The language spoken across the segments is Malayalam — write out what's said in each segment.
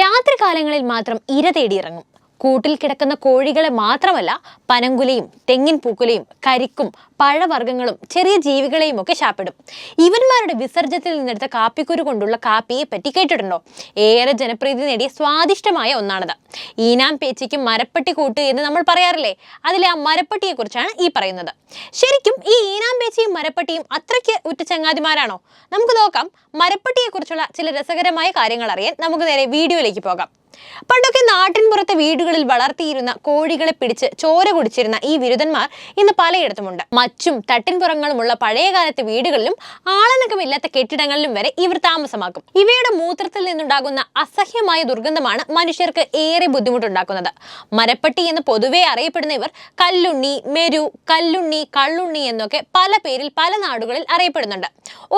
രാത്രികാലങ്ങളിൽ മാത്രം ഇര തേടിയിറങ്ങും. കൂട്ടിൽ കിടക്കുന്ന കോഴികളെ മാത്രമല്ല, പനങ്കുലയും തെങ്ങിൻ പൂക്കുലയും കരിക്കും പഴവർഗ്ഗങ്ങളും ചെറിയ ജീവികളെയും ഒക്കെ ശാപ്പിടും. ഇവന്മാരുടെ വിസർജ്യത്തിൽ നിന്നെടുത്ത കാപ്പിക്കുരു കൊണ്ടുള്ള കാപ്പിയെ പറ്റി കേട്ടിട്ടുണ്ടോ? ഏറെ ജനപ്രീതി നേടിയ സ്വാദിഷ്ടമായ ഒന്നാണത്. ഈനാം പേച്ചിക്കും മരപ്പട്ടി കൂട്ട് എന്ന് നമ്മൾ പറയാറില്ലേ, അതിലെ ആ മരപ്പട്ടിയെ കുറിച്ചാണ് ഈ പറയുന്നത്. ശരിക്കും ഈ ഈനാം പേച്ചിയും മരപ്പട്ടിയും അത്രയ്ക്ക് ഉറ്റ ചങ്ങാതിമാരാണോ? നമുക്ക് നോക്കാം. മരപ്പട്ടിയെ കുറിച്ചുള്ള ചില രസകരമായ കാര്യങ്ങൾ അറിയാൻ നമുക്ക് നേരെ വീഡിയോയിലേക്ക് പോകാം. പണ്ടൊക്കെ നാട്ടിൻപുറത്തെ വീടുകളിൽ വളർത്തിയിരുന്ന കോഴികളെ പിടിച്ച് ചോര കുടിച്ചിരുന്ന ഈ വിരുദ്ധന്മാർ ഇന്ന് പലയിടത്തുമുണ്ട്. മച്ചും തട്ടിൻപുറങ്ങളുമുള്ള പഴയകാലത്തെ വീടുകളിലും ആളനക്കമില്ലാത്ത കെട്ടിടങ്ങളിലും വരെ ഇവർ താമസമാക്കും. ഇവയുടെ മൂത്രത്തിൽ നിന്നുണ്ടാകുന്ന അസഹ്യമായ ദുർഗന്ധമാണ് മനുഷ്യർക്ക് ഏറെ ബുദ്ധിമുട്ടുണ്ടാക്കുന്നത്. മരപ്പട്ടി എന്ന് പൊതുവെ അറിയപ്പെടുന്ന ഇവർ കല്ലുണ്ണി, മെരു, കല്ലുണ്ണി, കള്ളുണ്ണി എന്നൊക്കെ പല പേരിൽ പല നാടുകളിൽ അറിയപ്പെടുന്നുണ്ട്.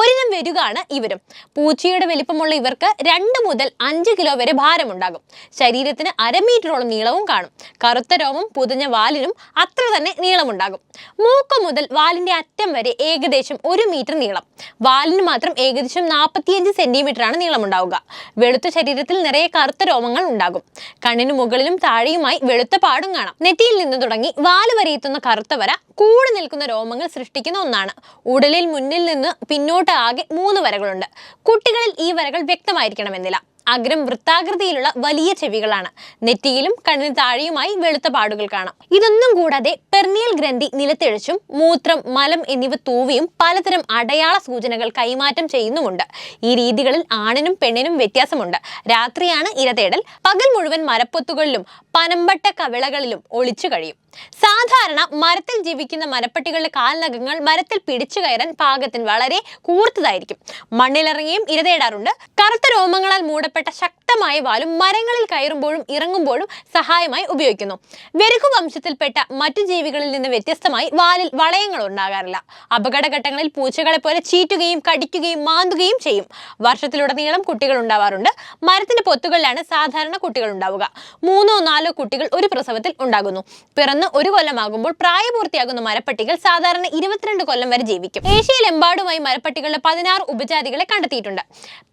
ഒരിനം വെരുകാണ് ഇവരും. പൂച്ചയുടെ വലിപ്പമുള്ള ഇവർക്ക് 2 മുതൽ 5 കിലോ വരെ ഭാരമുണ്ടാകും. ശരീരത്തിന് 1/2 മീറ്ററോളം നീളവും കാണും. കറുത്ത രോമം പുതഞ്ഞ വാലിനും അത്ര തന്നെ നീളമുണ്ടാകും. മൂക്ക് മുതൽ വാലിന്റെ അറ്റം വരെ ഏകദേശം 1 മീറ്റർ നീളം. വാലിന് മാത്രം ഏകദേശം 45 സെന്റിമീറ്ററാണ് നീളമുണ്ടാവുക. വെളുത്ത ശരീരത്തിൽ നിറയെ കറുത്ത രോമങ്ങൾ ഉണ്ടാകും. കണ്ണിന് മുകളിലും താഴെയുമായി വെളുത്ത പാടും കാണാം. നെറ്റിയിൽ നിന്ന് തുടങ്ങി വാല് വരെ എത്തുന്ന കറുത്ത വര കൂടി നിൽക്കുന്ന രോമങ്ങൾ സൃഷ്ടിക്കുന്ന ഒന്നാണ്. ഉടലിൽ മുന്നിൽ നിന്ന് പിന്നോട്ട് ആകെ 3 വരകളുണ്ട്. കുട്ടികളിൽ ഈ വരകൾ വ്യക്തമായിരിക്കണമെന്നില്ല. അഗ്രം വൃത്താകൃതിയിലുള്ള വലിയ ചെവികളാണ്. നെറ്റിയിലും കണ്ണിന് താഴെയുമായി വെളുത്ത പാടുകൾ കാണാം. ഇതൊന്നും കൂടാതെ പെർണിയൽ ഗ്രന്ഥി നിലത്തെഴിച്ചും മൂത്രം, മലം എന്നിവ തൂവിയും പലതരം അടയാള സൂചനകൾ കൈമാറ്റം ചെയ്യുന്നുമുണ്ട്. ഈ രീതികളിൽ ആണിനും പെണ്ണിനും വ്യത്യാസമുണ്ട്. രാത്രിയാണ് ഇരതേടൽ. പകൽ മുഴുവൻ മരപ്പൊത്തുകളിലും പനമ്പട്ട കവിളകളിലും ഒളിച്ചു കഴിയും. സാധാരണ മരത്തിൽ ജീവിക്കുന്ന മരപ്പട്ടികളുടെ കാൽനഖങ്ങൾ മരത്തിൽ പിടിച്ചു കയറാൻ പാകത്തിന് വളരെ കൂർത്തതായിരിക്കും. മണ്ണിലിറങ്ങിയും ഇരതേടാറുണ്ട്. കറുത്ത രോമങ്ങളാൽ മൂടപ്പെട്ട ശക്തമായ വാലും മരങ്ങളിൽ കയറുമ്പോഴും ഇറങ്ങുമ്പോഴും സഹായമായി ഉപയോഗിക്കുന്നു. വെരുകു വംശത്തിൽപ്പെട്ട മറ്റു ജീവികളിൽ നിന്ന് വ്യത്യസ്തമായി വാലിൽ വളയങ്ങൾ ഉണ്ടാകാറില്ല. അപകടഘട്ടങ്ങളിൽ പൂച്ചകളെ പോലെ ചീറ്റുകയും കടിക്കുകയും മാന്തുകയും ചെയ്യും. വർഷത്തിലുടനീളം കുട്ടികൾ ഉണ്ടാവാറുണ്ട്. മരത്തിന്റെ പൊത്തുകളിലാണ് സാധാരണ കുട്ടികൾ ഉണ്ടാവുക. 3 or 4 കുട്ടികൾ ഒരു പ്രസവത്തിൽ ഉണ്ടാകുന്നു. പിറന്ന് 1 കൊല്ലമാകുമ്പോൾ പ്രായപൂർത്തിയാകുന്ന മരപ്പട്ടികൾ സാധാരണ 22 കൊല്ലം വരെ ജീവിക്കും. ഏഷ്യയിലെമ്പാടുമായി മരപ്പട്ടികളുടെ 16 ഉപജാതികളെ കണ്ടെത്തിയിട്ടുണ്ട്.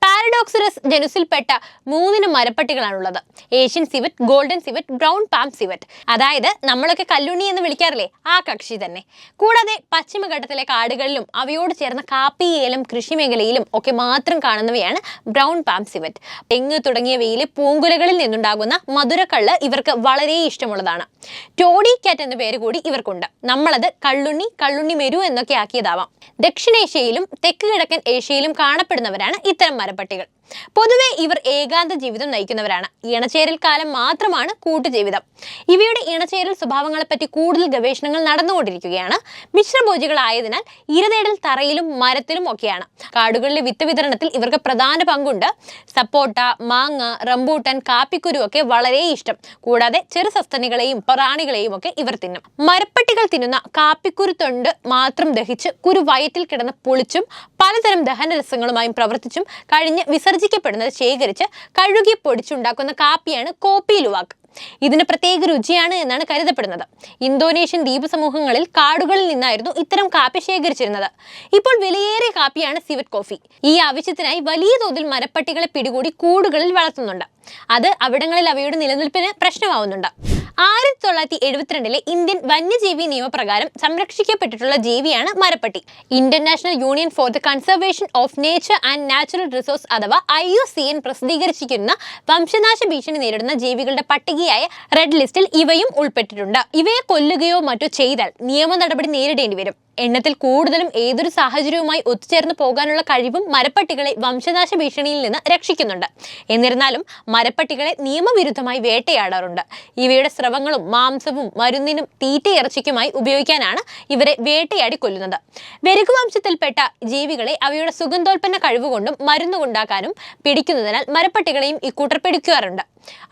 പാരഡോക്സിറസ് ജനുസിൽപ്പെട്ട 3 മരപ്പട്ടികളാണുള്ളത്. Asian civet, golden civet, brown palm civet. അതായത് നമ്മളൊക്കെ കല്ലുണ്ണി എന്ന് വിളിക്കാറില്ലേ, ആ കക്ഷി തന്നെ. കൂടാതെ പശ്ചിമഘട്ടത്തിലെ കാടുകളിലും അവയോട് ചേർന്ന കാപ്പി, ഏലം കൃഷിമേഖലയിലും ഒക്കെ മാത്രം കാണുന്നവയാണ് ബ്രൗൺ പാം സിവറ്റ്. തെങ്ങ് തുടങ്ങിയവയിലെ പൂങ്കുലകളിൽ നിന്നുണ്ടാകുന്ന മധുരക്കള്ള് ഇവർക്ക് വളരെ ഇഷ്ടമുള്ളതാണ്. ടോഡി കാറ്റ് എന്ന പേര് കൂടി ഇവർക്കുണ്ട്. നമ്മളത് കള്ളുണ്ണി, കള്ളുണ്ണി മെരു എന്നൊക്കെ ആക്കിയതാവാം. ദക്ഷിണേഷ്യയിലും തെക്ക് കിഴക്കൻ ഏഷ്യയിലും കാണപ്പെടുന്നവരാണ് ഇത്തരം മരപ്പട്ടികൾ. പൊതുവെ ഇവർ ഏകാന്ത ജീവിതം നയിക്കുന്നവരാണ്. ഇണചേരൽ കാലം മാത്രമാണ് കൂട്ടുജീവിതം. ഇവയുടെ ഇണചേരൽ സ്വഭാവങ്ങളെപ്പറ്റി കൂടുതൽ ഗവേഷണങ്ങൾ നടന്നുകൊണ്ടിരിക്കുകയാണ്. മിശ്രഭോജികളായതിനാൽ ഇരതേടൽ തറയിലും മരത്തിലും ഒക്കെയാണ്. കാടുകളിലെ വിത്ത് വിതരണത്തിൽ ഇവർക്ക് പ്രധാന പങ്കുണ്ട്. സപ്പോട്ട, മാങ്ങ, റംബൂട്ടൻ, കാപ്പിക്കുരു ഒക്കെ വളരെ ഇഷ്ടം. കൂടാതെ ചെറു സസ്തനികളെയും പ്രാണികളെയും ഒക്കെ ഇവർ തിന്നും. മരപ്പട്ടികൾ തിന്നുന്ന കാപ്പിക്കുരു തൊണ്ട് മാത്രം ദഹിച്ച് കുരു വയറ്റിൽ കിടന്ന് പൊളിച്ചും പലതരം ദഹനരസങ്ങളുമായും പ്രവർത്തിച്ചും കഴിഞ്ഞ് വിസർജിക്കപ്പെടുന്നത് ശേഖരിച്ച് കഴുകി പൊടിച്ചുണ്ടാക്കുന്ന കാപ്പിയാണ് കോപ്പി ലുവാക്ക്. ഇതിന് പ്രത്യേക രുചിയാണ് എന്നാണ് കരുതപ്പെടുന്നത്. ഇന്തോനേഷ്യൻ ദ്വീപ് സമൂഹങ്ങളിൽ കാടുകളിൽ നിന്നായിരുന്നു ഇത്തരം കാപ്പി ശേഖരിച്ചിരുന്നത്. ഇപ്പോൾ വിലയേറിയ കാപ്പിയാണ് സിവറ്റ് കോഫി. ഈ ആവശ്യത്തിനായി വലിയ തോതിൽ മരപ്പട്ടികളെ പിടികൂടി കൂടുകളിൽ വളർത്തുന്നുണ്ട്. അത് അവിടങ്ങളിൽ അവയുടെ നിലനിൽപ്പിന് പ്രശ്നമാവുന്നുണ്ട്. 1972 ഇന്ത്യൻ വന്യജീവി നിയമപ്രകാരം സംരക്ഷിക്കപ്പെട്ടിട്ടുള്ള ജീവിയാണ് മരപ്പട്ടി. International Union for the Conservation of Nature and Natural Resource അഥവാ IUCN പ്രസിദ്ധീകരിച്ചിരിക്കുന്ന വംശനാശ ഭീഷണി നേരിടുന്ന ജീവികളുടെ പട്ടികയായ റെഡ് ലിസ്റ്റിൽ ഇവയും ഉൾപ്പെട്ടിട്ടുണ്ട്. ഇവയെ കൊല്ലുകയോ മറ്റോ ചെയ്താൽ നിയമ നടപടി നേരിടേണ്ടി വരും. എണ്ണത്തിൽ കൂടുതലും ഏതൊരു സാഹചര്യവുമായി ഒത്തുചേർന്ന് പോകാനുള്ള കഴിവും മരപ്പട്ടികളെ വംശനാശ ഭീഷണിയിൽ നിന്ന് രക്ഷിക്കുന്നുണ്ട്. എന്നിരുന്നാലും മരപ്പട്ടികളെ നിയമവിരുദ്ധമായി വേട്ടയാടാറുണ്ട്. ഇവയുടെ സ്രവങ്ങളും മാംസവും മരുന്നിനും തീറ്റയിറച്ചിക്കുമായി ഉപയോഗിക്കാനാണ് ഇവരെ വേട്ടയാടി കൊല്ലുന്നത്. വെരുകു വംശത്തിൽപ്പെട്ട ജീവികളെ അവയുടെ സുഗന്ധോൽപ്പന്ന കഴിവുകൊണ്ടും മരുന്നുകൊണ്ടാക്കാനും പിടിക്കുന്നതിനാൽ മരപ്പട്ടികളെയും ഇക്കൂട്ടർ പിടിക്കാറുണ്ട്.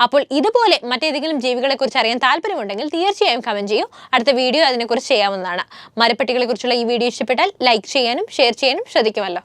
അപ്പോൾ ഇതുപോലെ മറ്റേതെങ്കിലും ജീവികളെ കുറിച്ച് അറിയാൻ താല്പര്യമുണ്ടെങ്കിൽ തീർച്ചയായും കമന്റ് ചെയ്യൂ. അടുത്ത വീഡിയോ അതിനെക്കുറിച്ച് ചെയ്യാവുന്നതാണ്. മരപ്പട്ടികളെ കുറിച്ചുള്ള ഈ വീഡിയോ ഇഷ്ടപ്പെട്ടാൽ ലൈക്ക് ചെയ്യാനും ഷെയർ ചെയ്യാനും ശ്രദ്ധിക്കുമല്ലോ.